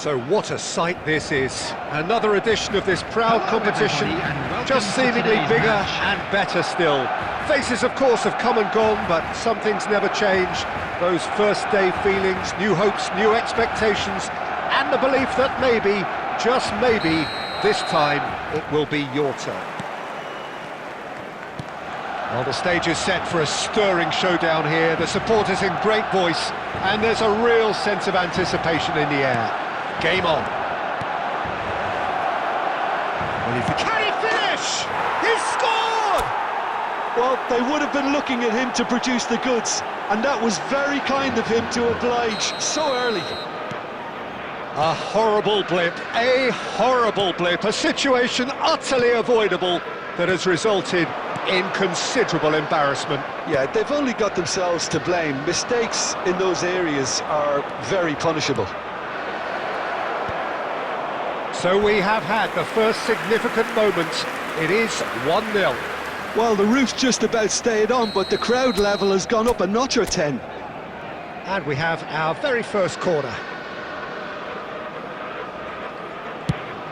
So what a sight this is. Another edition of this proud competition, just seemingly bigger and better still. Faces, of course, have come and gone, but some things never change. Those first day feelings, new hopes, new expectations, and the belief that maybe, just maybe, this time it will be your turn. Well, the stage is set for a stirring showdown here. The supporters in great voice, and there's a real sense of anticipation in the air. Game on. Can he finish? He's scored! Well, they would have been looking at him to produce the goods, and that was very kind of him to oblige so early. A horrible blip, a situation utterly avoidable that has resulted in considerable embarrassment. Yeah, they've only got themselves to blame. Mistakes in those areas are very punishable. So we have had the first significant moment. It is 1-0. Well, the roof's just about stayed on, but the crowd level has gone up a notch or 10. And we have our very first corner.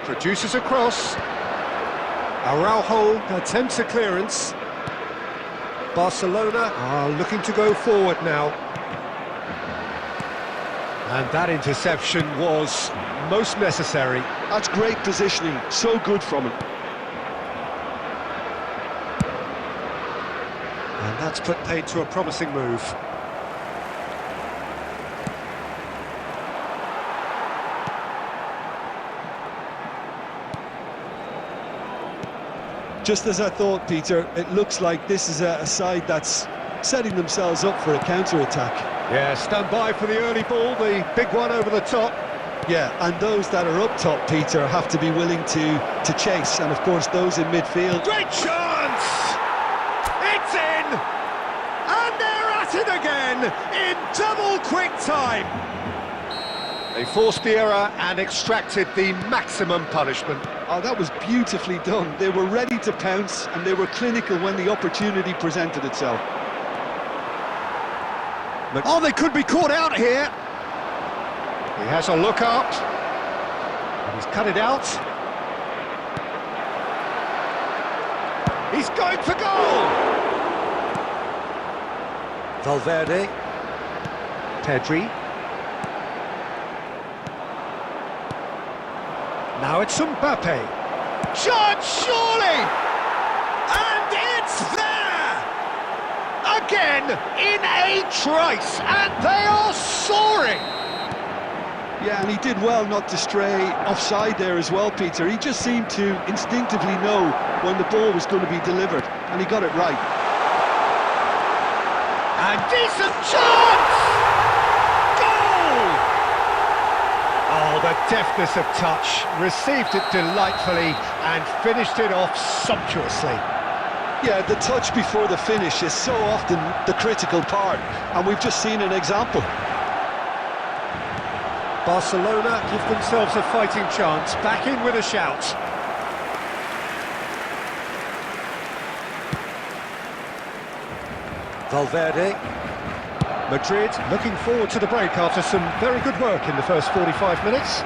Produces a cross. Araujo attempts a clearance. Barcelona are looking to go forward now. And that interception was most necessary. That's great positioning, so good from him. And that's put paid to a promising move. Just as I thought, Peter, it looks like this is a side that's setting themselves up for a counter-attack. Yeah, stand by for the early ball, the big one over the top. Yeah, and those that are up top, Peter, have to be willing to chase, and of course those in midfield. Great chance! It's in! And they're at it again in double quick time! They forced the error and extracted the maximum punishment. Oh, that was beautifully done. They were ready to pounce, and they were clinical when the opportunity presented itself. Oh, they could be caught out here! He has a look up, and he's cut it out. He's going for goal! Valverde, Pedri. Now it's Mbappe. Shot, surely! And it's there! Again, in a trice, and they are soaring! Yeah, and he did well not to stray offside there as well, Peter. He just seemed to instinctively know when the ball was going to be delivered, and he got it right. And decent chance! Goal! Oh, the deftness of touch. Received it delightfully and finished it off sumptuously. Yeah, the touch before the finish is so often the critical part, and we've just seen an example. Barcelona give themselves a fighting chance, back in with a shout. Valverde. Madrid looking forward to the break after some very good work in the first 45 minutes.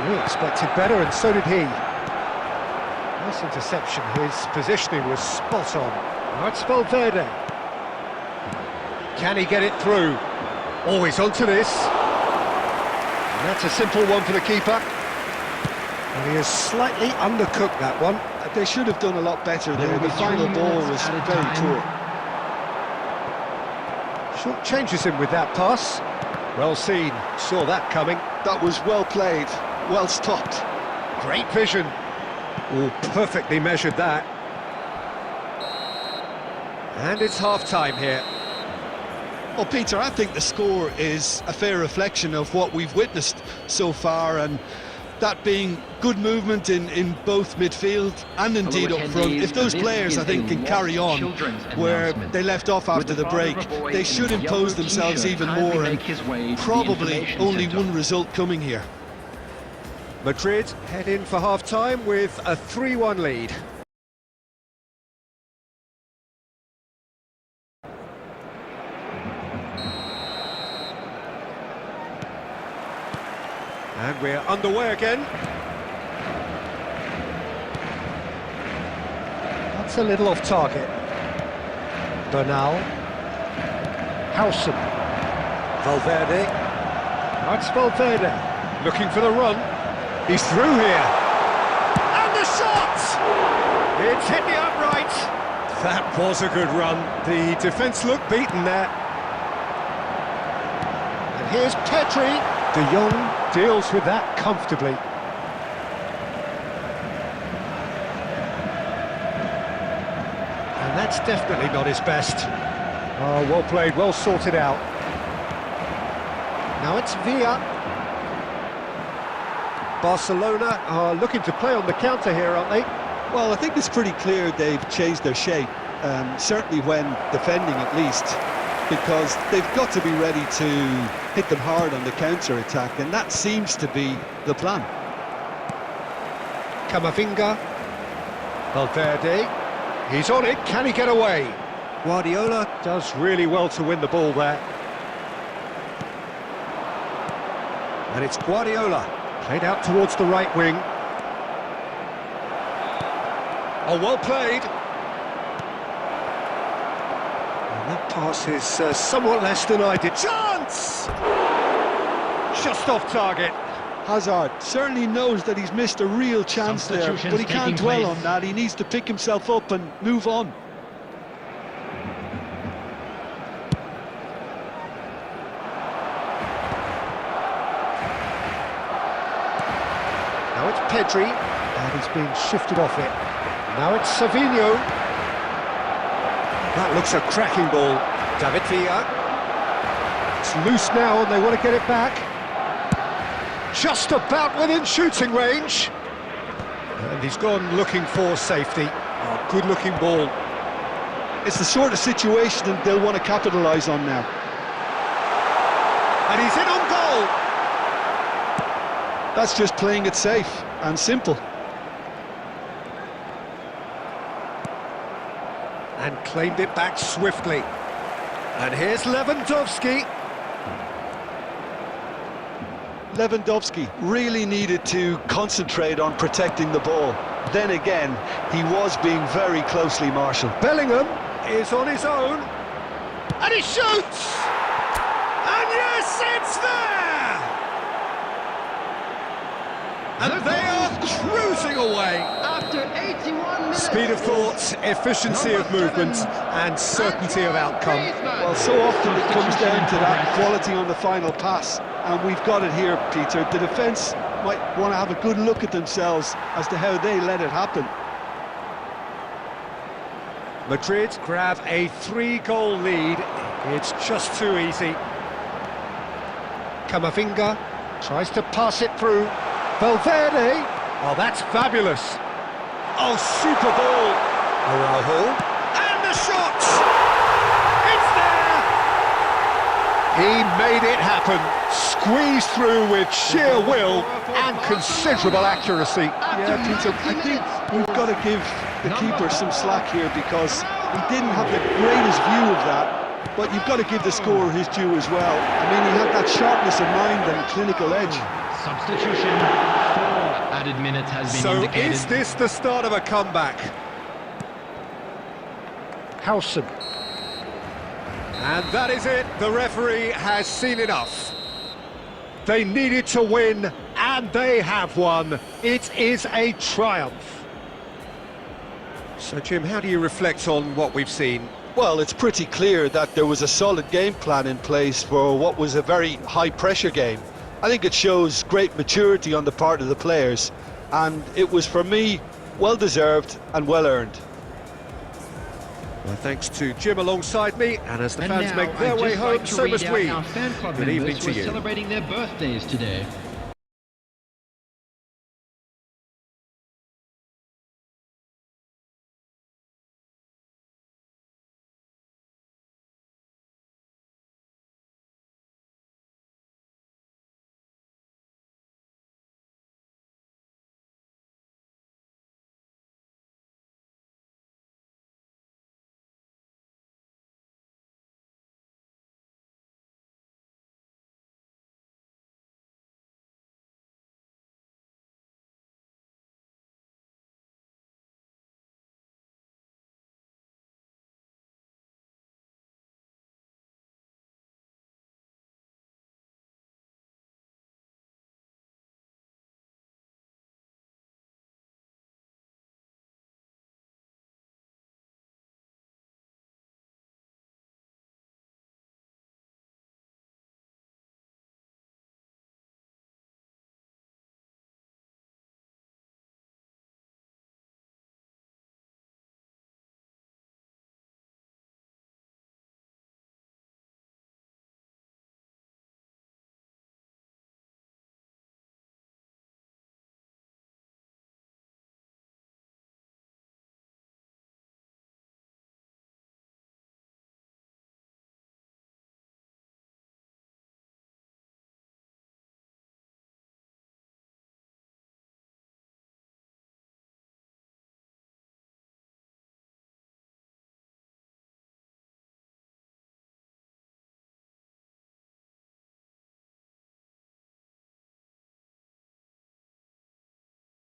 We expected better, and so did he. Nice interception, his positioning was spot on. Now it's Valverde. Can he get it through? Always onto this. And that's a simple one for the keeper. And he has slightly undercooked that one. They should have done a lot better there. The final ball was very poor. Short changes him with that pass. Well seen, saw that coming. That was well played, well stopped. Great vision. Oh, perfectly measured that. And it's half-time here. Well, Peter, I think the score is a fair reflection of what we've witnessed so far, and that being good movement in both midfield and indeed up front. If those players, I think, can carry on where they left off after the break, they should impose themselves even more, and probably only one result coming here. Madrid head in for half-time with a 3-1 lead. And we're underway again. That's a little off target. Bernal. Howson. Valverde. That's Valverde. Looking for the run. He's through here. And the shot! It's hit the upright. That was a good run. The defence looked beaten there. And here's Pedri. De Jong deals with that comfortably. And that's definitely not his best. Oh, well played, well sorted out. Now it's Villa. Barcelona are looking to play on the counter here, aren't they? Well, I think it's pretty clear they've changed their shape, certainly when defending at least, because they've got to be ready to hit them hard on the counter-attack, and that seems to be the plan. Camavinga. Valverde. He's on it, can he get away? Guardiola does really well to win the ball there. And it's Guardiola, played out towards the right wing. Oh, well played. And that pass is somewhat less than I did. Chance! Just off target. Hazard certainly knows that he's missed a real chance there, but he can't dwell on that. He needs to pick himself up and move on. Now it's Pedri, and he's being shifted off it. Now it's Savinho. That looks a cracking ball. David Villa. It's loose now, and they want to get it back. Just about within shooting range. And he's gone looking for safety. Oh, good-looking ball. It's the sort of situation that they'll want to capitalise on now. And he's in on goal. That's just playing it safe and simple. And claimed it back swiftly. And here's Lewandowski. Lewandowski really needed to concentrate on protecting the ball. Then again, he was being very closely marshalled. Bellingham is on his own. And he shoots! And yes, it's there! And they are cruising away. After 81 minutes. Speed of thought, efficiency of movement, and certainty of outcome. Well, so often it comes down to that quality on the final pass, and we've got it here, Peter. The defence might want to have a good look at themselves as to how they let it happen. Madrid grab a 3-goal lead. It's just too easy. Camavinga tries to pass it through. Valverde. Oh, that's fabulous. Oh, super ball. Araujo. And the shot! It's there! He made it happen. Squeezed through with sheer will and considerable accuracy. Yeah, Peter, I think we've got to give the keeper some slack here because he didn't have the greatest view of that, but you've got to give the scorer his due as well. I mean, he had that sharpness of mind and clinical edge. Substitution. 4 added minutes has been indicated. So is this the start of a comeback? Howson. And that is it. The referee has seen enough. They needed to win, and they have won. It is a triumph. So, Jim, how do you reflect on what we've seen? Well, it's pretty clear that there was a solid game plan in place for what was a very high-pressure game. I think it shows great maturity on the part of the players, and it was, for me, well-deserved and well-earned. Well, thanks to Jim alongside me, and as the And fans now, make their I'd way just home, like to so read must out we. our fan club Good members evening to who are you. celebrating their birthdays today.